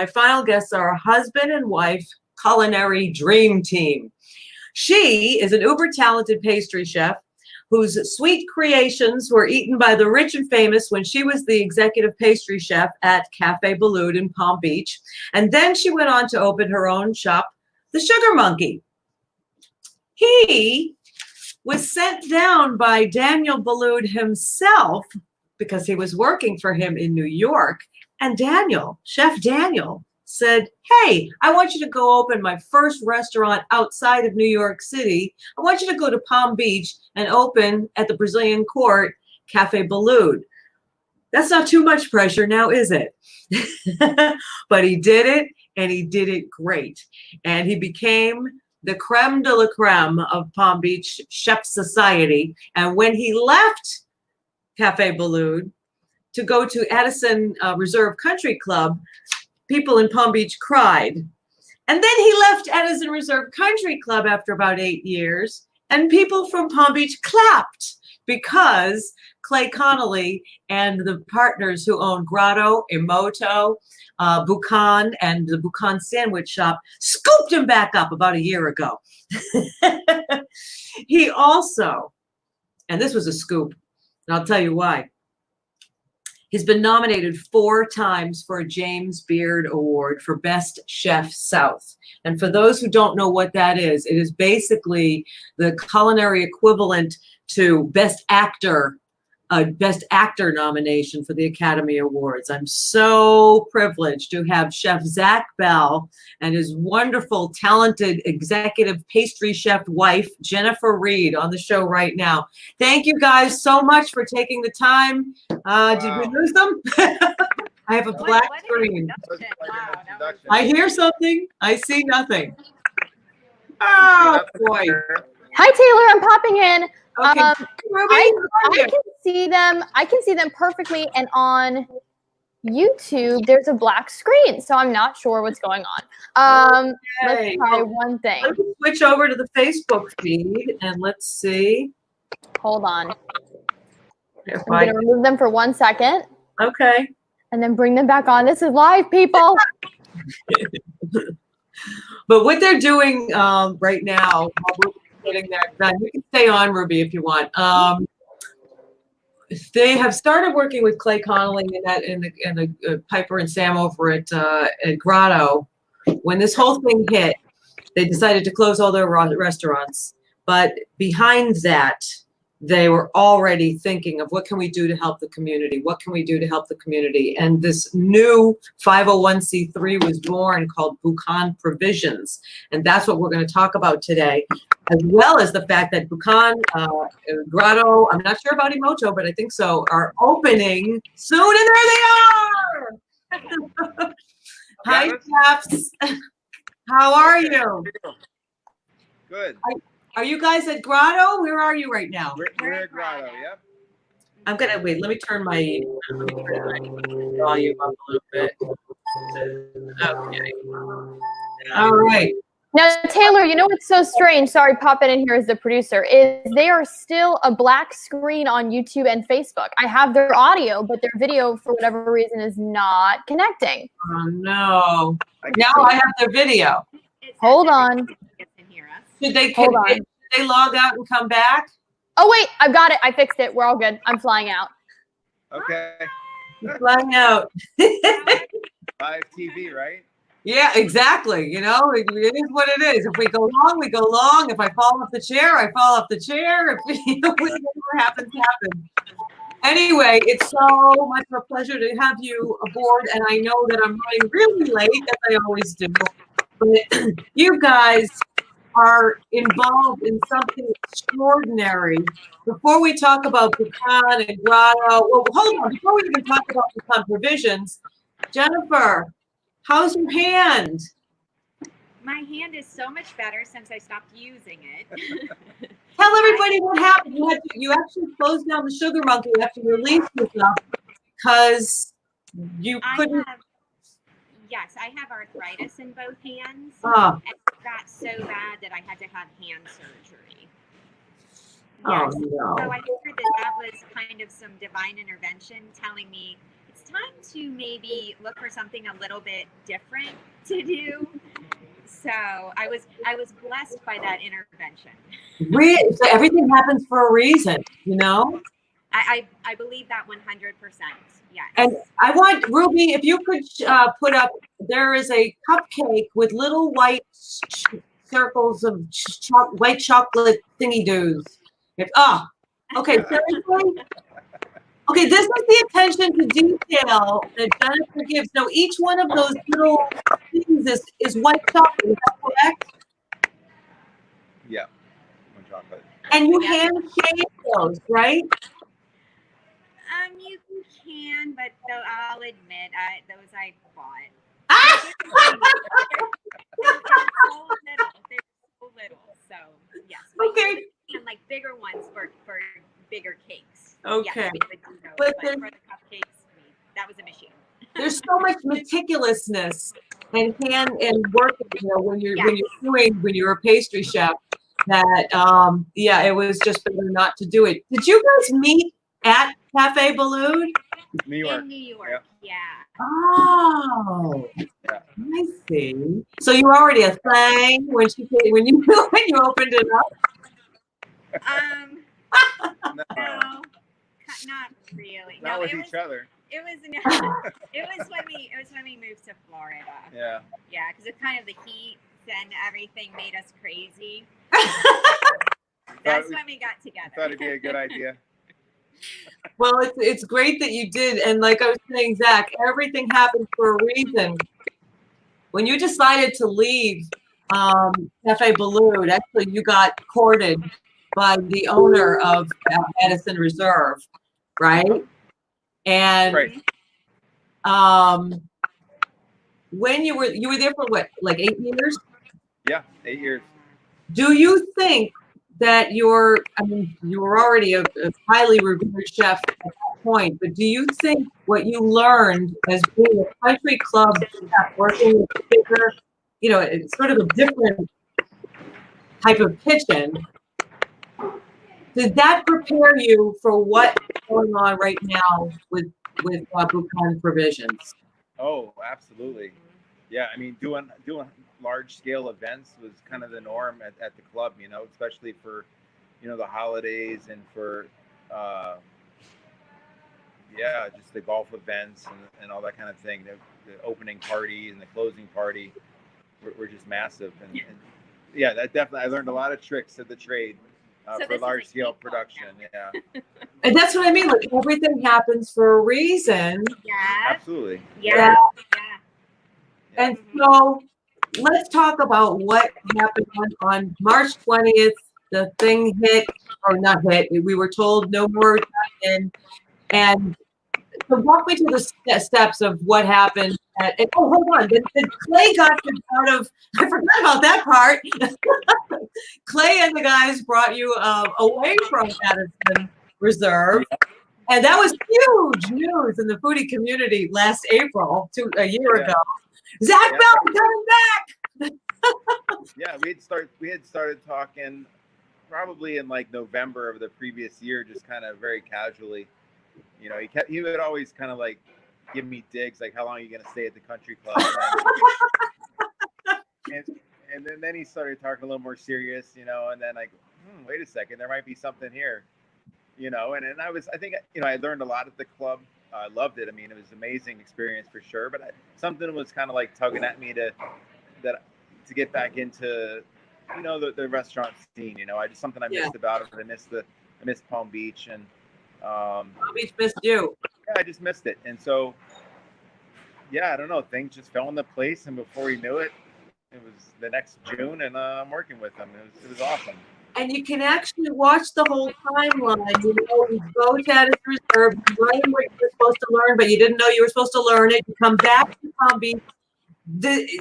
My final guests are a husband and wife culinary dream team. She is an uber-talented pastry chef whose sweet creations were eaten by the rich and famous when she was the executive pastry chef at Cafe Boulud in Palm Beach. And then she went on to open her own shop, The Sugar Monkey. He was sent down by Daniel Boulud himself because he was working for him in New York. And Daniel, Chef Daniel, said, hey, I want you to go open my first restaurant outside of New York City. I want you to go to Palm Beach and open at the Brazilian Court, Cafe Boulud. That's not too much pressure now, is it? But he did it, and he did it great. And he became the creme de la creme of Palm Beach Chef Society. And when he left Cafe Boulud to go to Addison Reserve Country Club, people in Palm Beach cried. And then he left Addison Reserve Country Club after about 8 years, and people from Palm Beach clapped because Clay Connolly and the partners who own Grato, Imoto, Buccan, and the Buccan Sandwich Shop scooped him back up about a year ago. He also, and this was a scoop, and I'll tell you why, he's been nominated 4 times for a James Beard Award for Best Chef South. And for those who don't know what that is, it is basically the culinary equivalent to Best Actor nomination for the Academy Awards. I'm so privileged to have Chef Zach Bell and his wonderful, talented executive pastry chef wife, Jennifer Reed, on the show right now. Thank you guys so much for taking the time. Did we lose them? I have a black screen. Wow, I hear something. I see nothing. Oh, boy. Hi, Taylor. I'm popping in. Okay. Ruby, I can see them. I can see them perfectly. And on YouTube, there's a black screen, so I'm not sure what's going on. Let's try one thing. Let me switch over to the Facebook feed and let's see. Hold on. I'm going to remove them for 1 second. Okay. And then bring them back on. This is live, people. But what they're doing right now, while we're getting that done, you can stay on, Ruby, if you want. They have started working with Clay Connolly and the Piper and Sam over at Grato. When this whole thing hit, they decided to close all their restaurants. But behind that, they were already thinking of what can we do to help the community? What can we do to help the community? And this new 501c3 was born called Buccan Provisions. And that's what we're going to talk about today, as well as the fact that Buccan, Grato, I'm not sure about Imoto, but I think so, are opening soon. And there they are. Hi, chefs. How are you? Good. Are you guys at Grato? Where are you right now? We're at Grato, yep. I'm gonna wait. Let me turn my volume up a little bit. Okay. All right. Now, Taylor, you know what's so strange? Sorry, popping in here as the producer. Is they are still a black screen on YouTube and Facebook. I have their audio, but their video, for whatever reason, is not connecting. Oh no! Now I have their video. Hold on. Did they log out and come back? Oh wait, I've got it. I fixed it. We're all good. I'm flying out. Okay. You're flying out. Live TV, right? Yeah, exactly. You know, it is what it is. If we go long, we go long. If I fall off the chair, I fall off the chair. If whatever happens, happens. Anyway, it's so much of a pleasure to have you aboard, and I know that I'm running really late, as I always do. But you guys are involved in something extraordinary. Before we talk about Buccan and Grato, well, hold on. Before we even talk about Buccan Provisions, Jennifer, how's your hand? My hand is so much better since I stopped using it. Tell everybody what happened. You actually closed down the Sugar Monkey after you released yourself because you couldn't. Yes, I have arthritis in both hands. Oh. And it got so bad that I had to have hand surgery. Oh, yes. no. So I figured that was kind of some divine intervention telling me it's time to maybe look for something a little bit different to do. So I was blessed by that intervention. So everything happens for a reason, you know? I believe that 100%. Yes. And I want, Ruby, if you could put up, there is a cupcake with little white circles of white chocolate thingy-doos. Okay, seriously? Okay, this is the attention to detail that Jennifer gives. So each one of those little things is white chocolate, is that correct? Yeah. One chocolate. And you hand shave those, right? You can, but though I'll admit, those I bought. They're so little. So yes. Okay. And like bigger ones for bigger cakes. Okay. Yes, we would do those, But but for the cupcakes, that was a machine. There's so much meticulousness and working, you know, when you're a pastry chef, that it was just better not to do it. Did you guys meet at Cafe Balloon? New York. In New York, yeah. Oh, Yeah. I see. So you were already a thing when you opened it up. No, Not really. not No, with it was, each other. It was when we moved to Florida. Yeah. Yeah, because of kind of the heat and everything made us crazy. That's when we got together. Thought it'd be a good idea. Well, it's great that you did, and like I was saying, Zach, everything happened for a reason. When you decided to leave Cafe Balloon, actually you got courted by the owner of Edison Reserve, right? And Right. when you were there for what, like 8 years? Yeah, 8 years. Do you think that you were already a highly revered chef at that point, but do you think what you learned as being a country club chef, working with bigger, it's sort of a different type of kitchen, did that prepare you for what's going on right now with Buccan Provisions? Oh, absolutely. Yeah, I mean, doing large scale events was kind of the norm at the club, especially for, the holidays and for, just the golf events and all that kind of thing. The opening party and the closing party were just massive. And yeah, that definitely, I learned a lot of tricks of the trade for large scale production. Yeah. And that's what I mean. Like, everything happens for a reason. Yeah. Absolutely. Yeah. And so let's talk about what happened on March 20th. The thing hit, or not hit, we were told no more in. And so walk me through the steps of what happened. Hold on. Then Clay got out of, I forgot about that part. Clay and the guys brought you away from Edison Reserve. And that was huge news in the foodie community last April, a year ago. Zach Bell coming back. Yeah, we had started talking probably in like November of the previous year, just kind of very casually. He would always kind of like give me digs, like, how long are you going to stay at the country club? And then he started talking a little more serious, and then like, wait a second, there might be something here, and I think I learned a lot at the club. I loved it. I mean, it was an amazing experience for sure, but something was kind of like tugging at me to get back into, the restaurant scene. Something I missed about it. I missed Palm Beach, and Palm Beach missed you. Yeah, I just missed it. And so, I don't know, things just fell into place, and before you knew it, it was the next June, and I'm working with them. It was awesome. And you can actually watch the whole timeline. You go to Edison Reserve, you learn what you were supposed to learn, but you didn't know you were supposed to learn it. You come back to Palm Beach,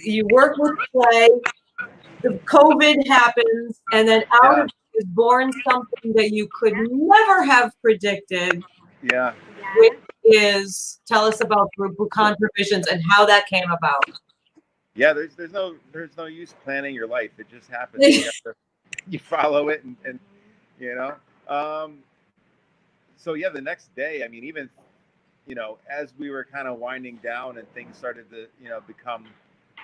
you work with Clay, the COVID happens, and then out of it is born something that you could never have predicted. Yeah. Which is, tell us about Buccan Provisions and how that came about. Yeah, there's no use planning your life. It just happens. You follow it, and so the next day, I mean, even you know, as we were kind of winding down and things started to, you know, become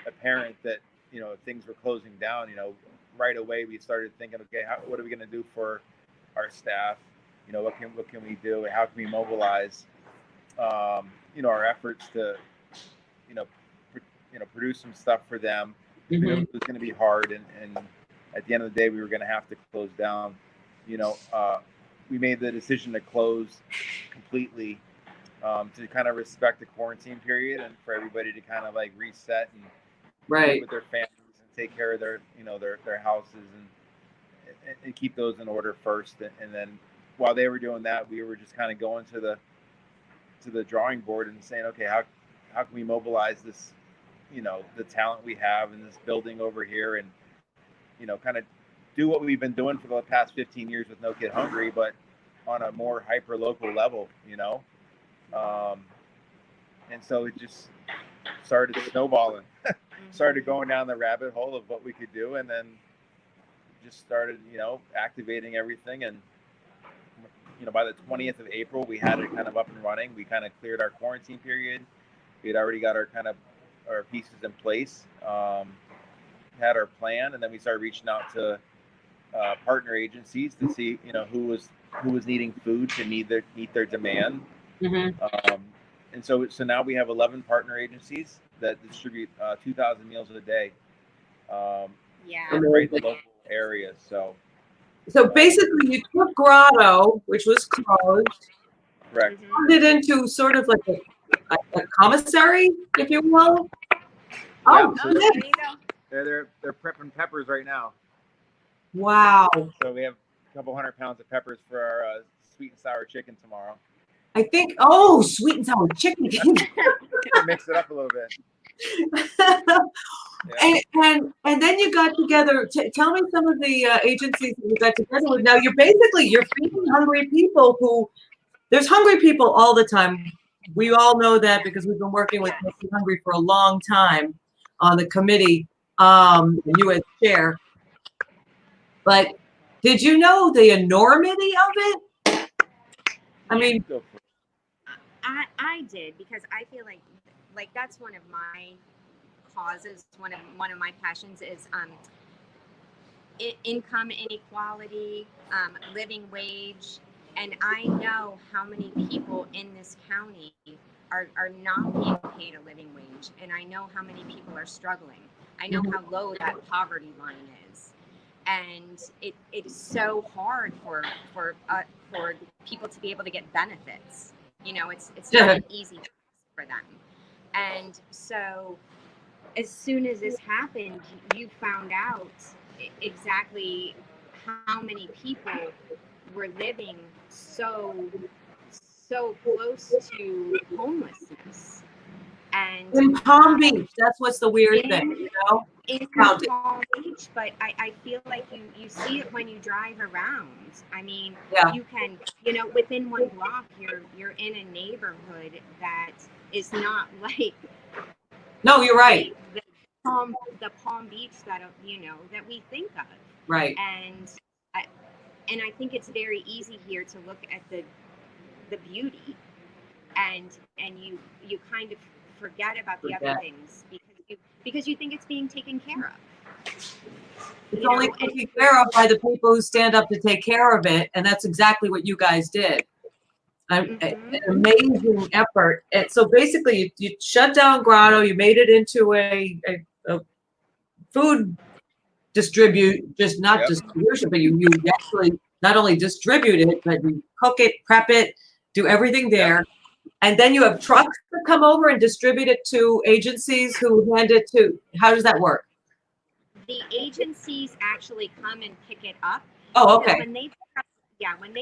apparent that, you know, things were closing down, you know, right away we started thinking, okay, what are we going to do for our staff? You know, what can we do? How can we mobilize, you know, our efforts to, you know, produce some stuff for them. We knew it was going to be hard, and at the end of the day, we were going to have to close down. You know, we made the decision to close completely to kind of respect the quarantine period and for everybody to kind of like reset and Right. be with their families and take care of their, you know, their houses and keep those in order first. And then while they were doing that, we were just kind of going to the drawing board and saying, okay, how can we mobilize this, you know, the talent we have in this building over here, and, you know, kind of do what we've been doing for the past 15 years with No Kid Hungry, but on a more hyper local level, you know. And so it just started snowballing, started going down the rabbit hole of what we could do, and then just started, you know, activating everything. And, you know, by the 20th of April, we had it kind of up and running. We kind of cleared our quarantine period. We had already got our pieces in place, had our plan, and then we started reaching out to partner agencies to see, you know, who was needing food to meet their demand. And so now we have 11 partner agencies that distribute 2,000 meals a day. Right in the local areas. So basically, you took Grato, which was closed, correct. turned it into sort of like a commissary, if you will. Oh, so there you go. they're prepping peppers right now. Wow. So we have a couple 100 pounds of peppers for our sweet and sour chicken tomorrow. I think, sweet and sour chicken. Mix it up a little bit. And then you got together. Tell me some of the agencies that you got together with. Now you're feeding hungry people there's hungry people all the time. We all know that because we've been working with Making Hungry for a long time on the committee, you as chair. But did you know the enormity of it? I mean, I did, because I feel like that's one of my causes. One of my passions is income inequality, living wage, and I know how many people in this county are not being paid a living wage, and I know how many people are struggling. I know how low that poverty line is, and it is so hard for people to be able to get benefits. You know, it's not an easy for them. And so as soon as this happened, you found out exactly how many people were living so close to homelessness. And in Palm Beach, that's what's the weird thing, you know? In Palm Beach, but I feel like you see it when you drive around. I mean, you can, you know, within one block, you're in a neighborhood that is not like. No, you're right. The Palm Beach that, you know, that we think of. Right. And I think it's very easy here to look at the beauty, and you kind of forget about the other things because you think it's being taken care of. It's only taken care of by the people who stand up to take care of it, and that's exactly what you guys did. An amazing effort. And so basically, you shut down Grato. You made it into a food distribution, but you actually not only distribute it, but you cook it, prep it, do everything there. And then you have trucks that come over and distribute it to agencies who hand it to. How does that work? The agencies actually come and pick it up. Oh, okay. When they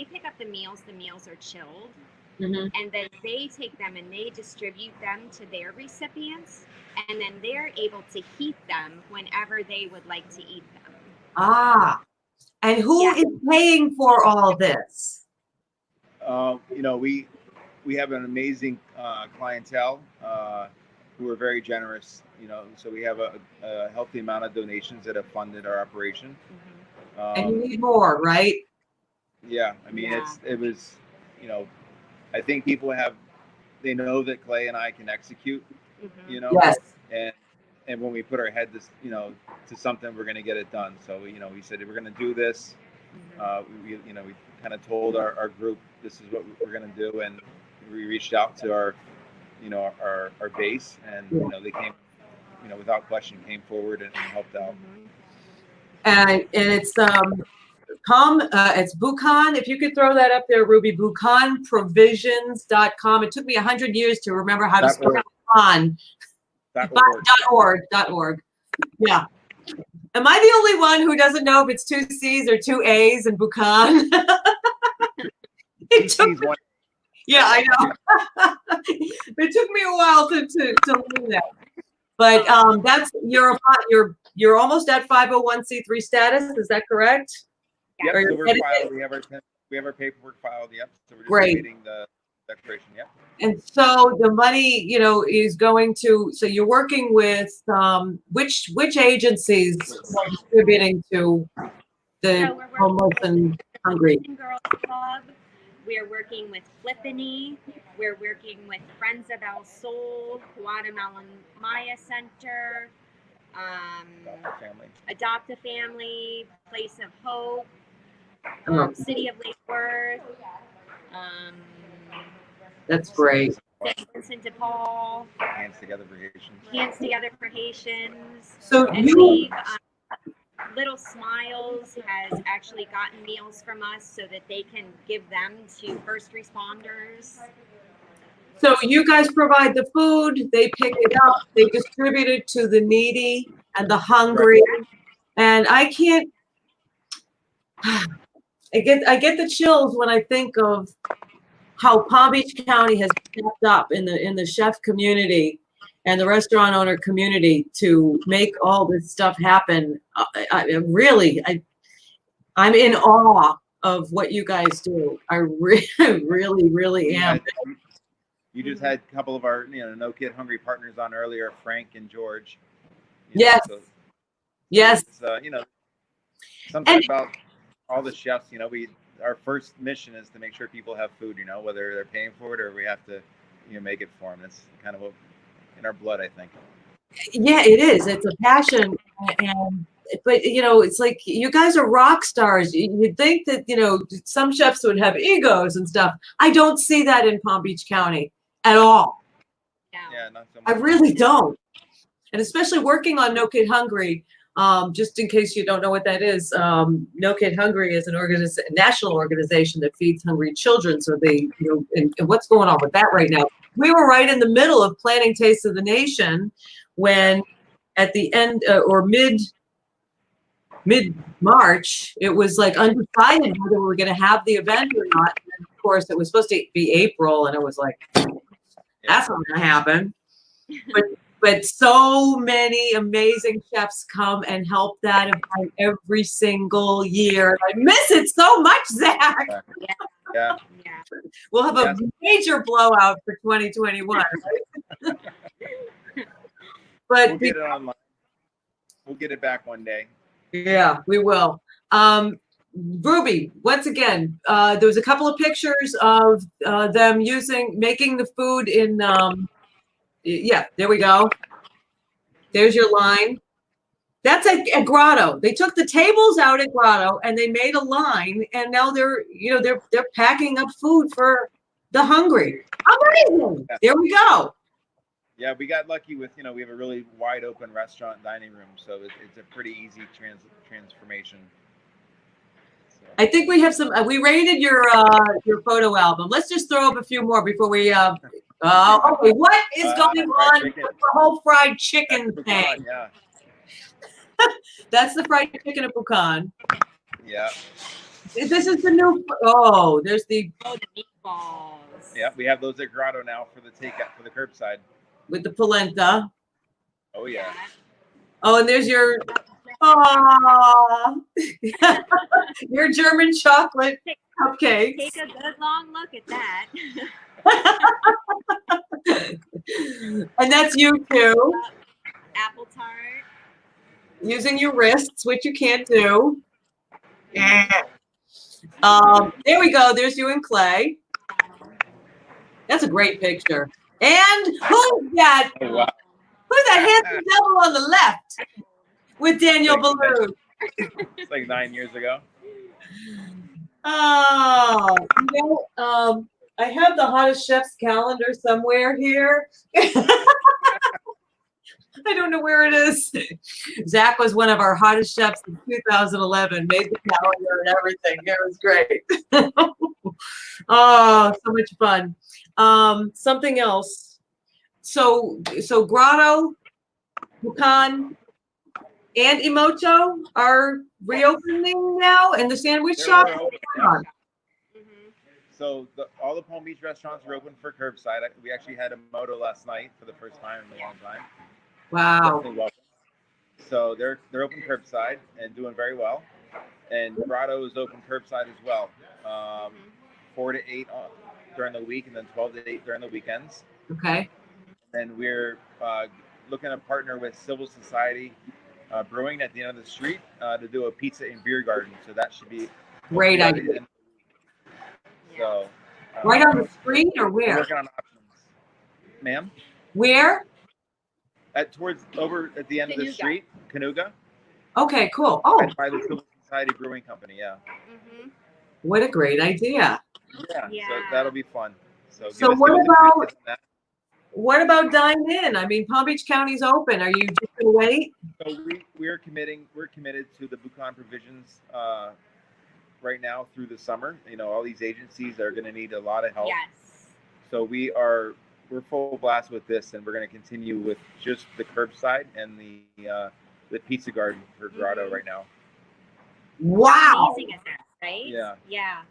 pick up the meals are chilled. And then they take them and they distribute them to their recipients, and then they're able to heat them whenever they would like to eat them. And who is paying for all this? You know, we have an amazing clientele who are very generous. You know, so we have a healthy amount of donations that have funded our operation. And you need more, right? Yeah, I mean, it was, you know, I think people have they know that Clay and I can execute, you know, Yes. and when we put our head to something, we're going to get it done. So, we said, we're going to do this. We kind of told our group, this is what we're going to do. And we reached out to our base, and, they came, without question, came forward and helped out. And it's it's Buccan. If you could throw that up there, Ruby, BuccanProvisions.com. It took me 100 years to remember how to spell Buccan. .org. Yeah. Am I the only one who doesn't know if it's 2 C's or 2 A's in Buccan? Yeah, I know. It took me a while to learn that. But that's you're almost at 501c3 status. Is that correct? Yep. So we're filed. We have our paperwork filed. Yep. So we're just waiting the declaration. Yep. And so the money, is going to. So you're working with which agencies are distributing to the homeless and hungry? Girls Club. We're working with Flippany. We're working with Friends of El Sol, Guatemalan Maya Center, Adopt a Family, Place of Hope, City of Lake Worth. That's great. St. Vincent de Paul. Hands Together for Haitians. Hands Together for Haitians. So and we've, Little Smiles has actually gotten meals from us so that they can give them to first responders. So you guys provide the food, they pick it up, they distribute it to the needy and the hungry. And I get the chills when I think of how Palm Beach County has stepped up in the chef community and the restaurant owner community to make all this stuff happen. I'm in awe of what you guys do. I really am. You just had a couple of our, No Kid Hungry partners on earlier, Frank and George. Yes. Yes. Something about all the chefs, our first mission is to make sure people have food, whether they're paying for it or we have to, make it for them. That's kind of what in our blood, I think. Yeah, it is. It's a passion. But it's like you guys are rock stars. You'd think that, some chefs would have egos and stuff. I don't see that in Palm Beach County at all. Yeah, not so much. I really don't. And especially working on No Kid Hungry, just in case you don't know what that is, No Kid Hungry is an national organization that feeds hungry children. So they, and what's going on with that right now? We were right in the middle of planning Taste of the Nation when at the end or mid-March, it was like undecided whether we were going to have the event or not. And of course, it was supposed to be April, and it was like, that's not going to happen. But so many amazing chefs come and help that event every single year. I miss it so much, Zach. Yeah. We'll have a major blowout for 2021. Right? But we'll get it online. We'll get it back one day. Yeah, we will. Ruby, once again, there was a couple of pictures of them making the food in, yeah, there we go. There's your line. That's at Grato. They took the tables out at Grato and they made a line, and now they're packing up food for the hungry. Amazing. Yeah. There we go. Yeah, we got lucky with, we have a really wide open restaurant dining room, so it's a pretty easy transformation. So. I think we have we rated your photo album. Let's just throw up a few more before we okay, what is going on with the whole fried chicken thing? Yeah. That's the fried chicken at Buccan. Yeah. This is the new. There's the meatballs. Yeah, we have those at Grato now for the takeout for the curbside. With the polenta. Oh yeah. Oh, and there's your your German chocolate cupcakes. Take a good long look at that. And that's you too. Apple tart. Using your wrists, which you can't do. There we go. There's you and Clay. That's a great picture. And who's that? Oh, wow. Who's that handsome devil on the left with Daniel Like, Ballou? It's like 9 years ago. Oh, I have the hottest chef's calendar somewhere here. I don't know where it is. Zach was one of our hottest chefs in 2011, made the calendar and everything. It was great. Oh, so much fun. Something else. So Grato, Buccan, and Imoto are reopening now, and the sandwich They're shop. open, yeah. Mhm. So all the Palm Beach restaurants are open for curbside. We actually had Imoto last night for the first time in a long time. Wow. Definitely welcome. So they're open curbside and doing very well. And Grato is open curbside as well, 4 to 8 during the week, and then 12 to 8 during the weekends. Okay. And we're looking to partner with Civil Society Brewing at the end of the street to do a pizza and beer garden. So that should be Great by the idea. end of the week. So Right on the street or we're where? working on options, ma'am. Where? Over at the end of the Canuga. street, Canuga, Okay, cool. Oh, right by the Civil Society Brewing Company. Yeah. Mhm. what a great idea. Yeah. Yeah. So that'll be fun. So So give us what a about- few tips on that. What about dine in? I mean, Palm Beach County's open. Are you just gonna wait? So we're committed to the Buccan Provisions right now through the summer. You know, all these agencies are going to need a lot of help. Yes. So we're full blast with this, and we're going to continue with just the curbside and the pizza garden for Grato right now. Wow. Amazing is that, right? Yeah. Yeah.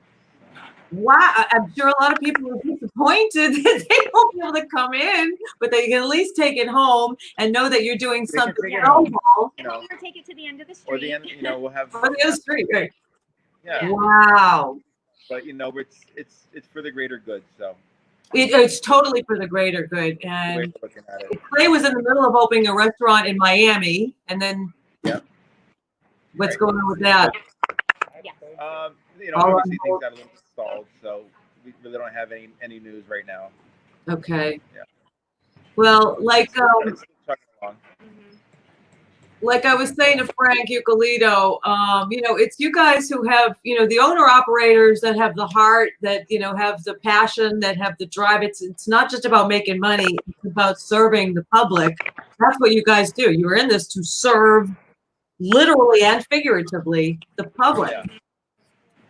Wow. I'm sure a lot of people are disappointed that they won't be able to come in, but they can at least take it home and know that you're doing They can something take it at home. home. You know, Or take it to the end of the street. or the end. You know, we'll have. On the other street, right? Yeah. Wow. But you know, it's for the greater good. So It's totally for the greater good. the way And we're looking at it. Clay was in the middle of opening a restaurant in Miami, and then what's going on with that? Yes. You know, All on obviously things hold. got a little stalled, so we really don't have any news right now. Okay. Yeah. Well, like But it's still chugging along. Mhm. like I was saying to Frank Eucalito, it's you guys who have, the owner operators that have the heart, that, have the passion, that have the drive. It's not just about making money. It's about serving the public. That's what you guys do. You're in this to serve, literally and figuratively, the public. Yeah.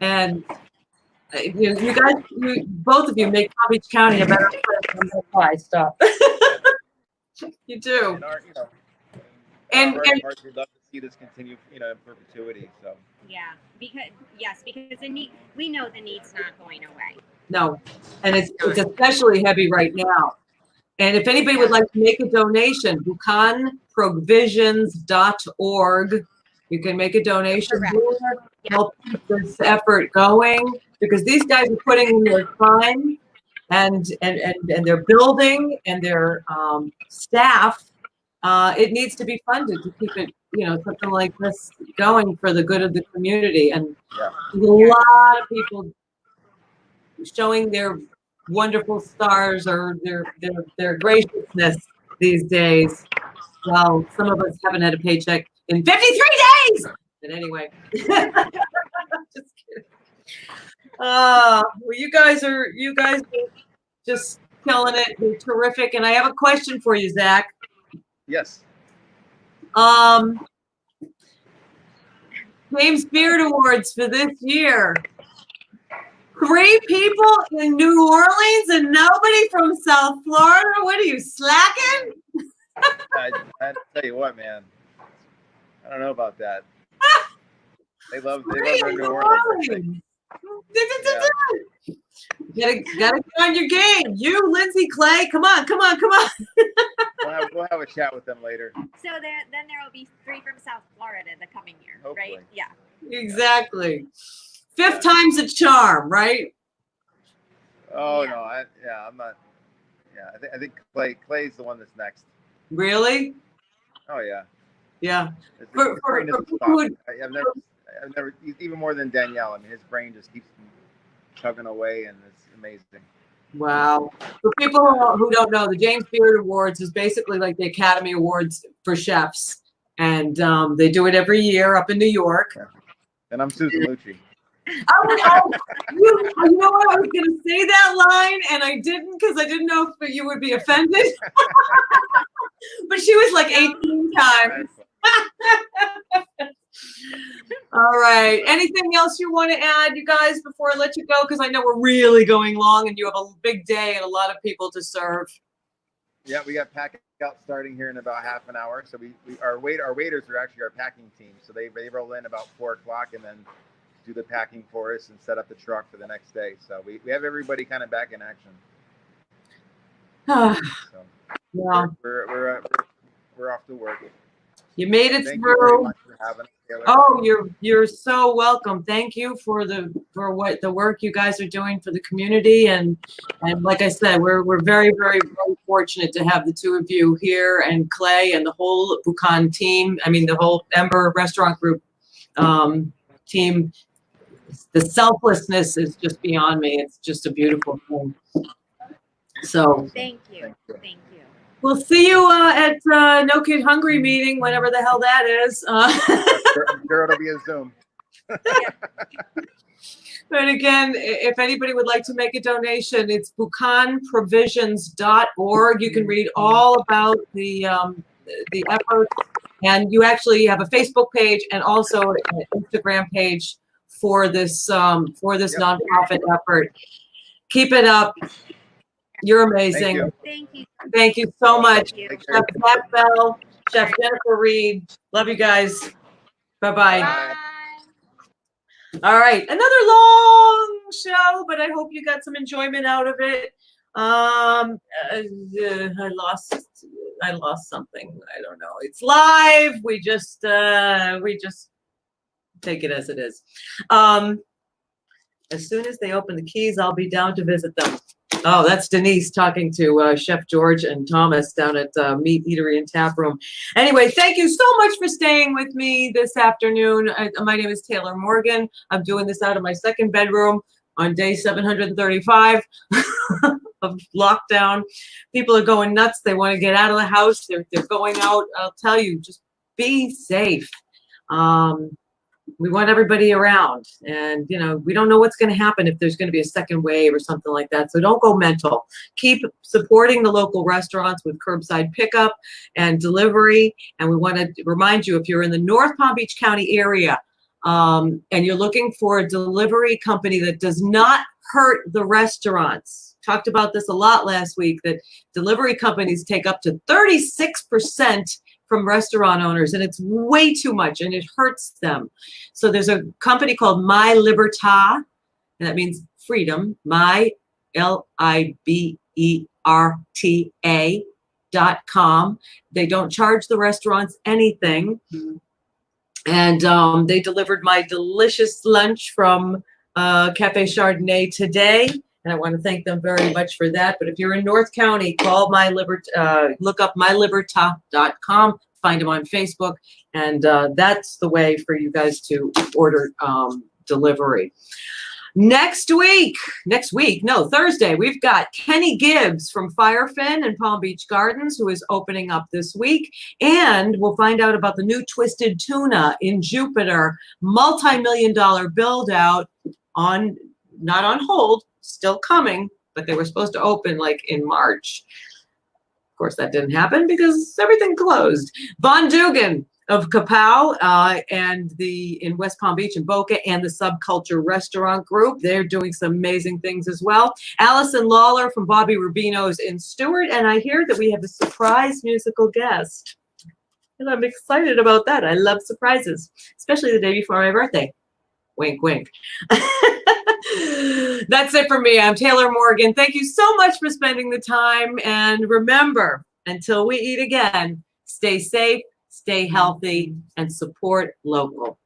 And you guys, both of you make Palm Beach County a better place. That's why I stop. You do. And our, And we'd love to see this continue, in perpetuity. So Yeah. Because the need, we know the need's not going away. no, and it's especially heavy right now. And if anybody would like to make a donation, buccanprovisions.org, you can make a donation Correct. there, help keep this effort going, because these guys are putting in their time and their building and their staff. It needs to be funded to keep it, something like this going for the good of the community. And yeah. there's a lot of people showing their wonderful stars or their graciousness these days. Well, some of us haven't had a paycheck in 53 days. But anyway, just kidding. Well, you guys are just killing it. You're terrific. And I have a question for you, Zach. Yes. James Beard Awards for this year. 3 people in New Orleans and nobody from South Florida. What are you, slacking? I tell you what, man. I don't know about that. They love their New Orleans. Gotta get on your game. You, Lindsay, Clay, come on. We'll have a chat with them later. So then there will be 3 from South Florida the coming year, Hopefully. right? Yeah. Exactly. 5th time's a charm, right? Oh Yeah. no, I'm not. Yeah, I think Clay's the one that's next. Really? Oh yeah. Yeah. His For brain doesn't people stop. who would- I've never, even more than Danielle. I mean, his brain just keeps chugging away, and it's amazing. Wow. For people who don't know, the James Beard Awards is basically like the Academy Awards for chefs. And they do it every year up in New York. And I'm Susan Lucci. You know what? I was going to say that line, and I didn't because I didn't know if you would be offended. But she was like 18 times. All right. Anything else you want to add, you guys, before I let you go? Because I know we're really going long, and you have a big day and a lot of people to serve. Yeah, we got pack out starting here in about half an hour. So our waiters are actually our packing team. So they roll in about 4 o'clock and then do the packing for us and set up the truck for the next day. So we have everybody kind of back in action. So Yeah. We're off to work. You made it Thank through. you very much for having us, Taylor. Oh, you're so welcome. Thank you for the work you guys are doing for the community, and like I said, we're very, very, very fortunate to have the two of you here, and Clay and the whole Buccan team. I mean, the whole Ember Restaurant Group team. The selflessness is just beyond me. It's just a beautiful thing. So Thank you. Thank you. we'll see you at No Kid Hungry meeting, whenever the hell that is. I'm sure it'll be a Zoom. But again, if anybody would like to make a donation, it's buccanprovisions.org. You can read all about the effort, and you actually have a Facebook page and also an Instagram page for this nonprofit effort. Keep it up. You're amazing. Thank you. Thank you so much. Thank you. Chef Zach Bell, Chef Jennifer Reed. Love you guys. Bye-bye. Bye. All right, another long show, but I hope you got some enjoyment out of it. I lost something. I don't know. It's live. We just take it as it is. As soon as they open the keys, I'll be down to visit them. Oh, that's Denise talking to Chef George and Thomas down at Meat Eatery and Tap Room. Anyway, thank you so much for staying with me this afternoon. My name is Taylor Morgan. I'm doing this out of my second bedroom on day 735 of lockdown. People are going nuts. They want to get out of the house. They're going out. I'll tell you, just be safe. We want everybody around, and we don't know what's going to happen if there's going to be a second wave or something like that. So don't go mental. Keep supporting the local restaurants with curbside pickup and delivery. And we want to remind you, if you're in the North Palm Beach County area and you're looking for a delivery company that does not hurt the restaurants, talked about this a lot last week, that delivery companies take up to 36% from restaurant owners, and it's way too much, and it hurts them. So there's a company called My Libertà, and that means freedom, MyLiberta.com. They don't charge the restaurants anything. And they delivered my delicious lunch from Cafe Chardonnay today. And I want to thank them very much for that. But if you're in North County, call look up myliberta.com, find them on Facebook, and that's the way for you guys to order delivery. Thursday, we've got Kenny Gibbs from Firefin and Palm Beach Gardens, who is opening up this week. And we'll find out about the new Twisted Tuna in Jupiter, multi-million-dollar build out not on hold, still coming, but they were supposed to open like in March. Of course, that didn't happen because everything closed. Von Dugan of Kapow in West Palm Beach and Boca, and the Subculture Restaurant Group. They're doing some amazing things as well. Allison Lawler from Bobby Rubino's in Stewart, and I hear that we have a surprise musical guest. And I'm excited about that. I love surprises, especially the day before my birthday. Wink, wink. That's it for me. I'm Taylor Morgan. Thank you so much for spending the time. And remember, until we eat again, stay safe, stay healthy, and support local.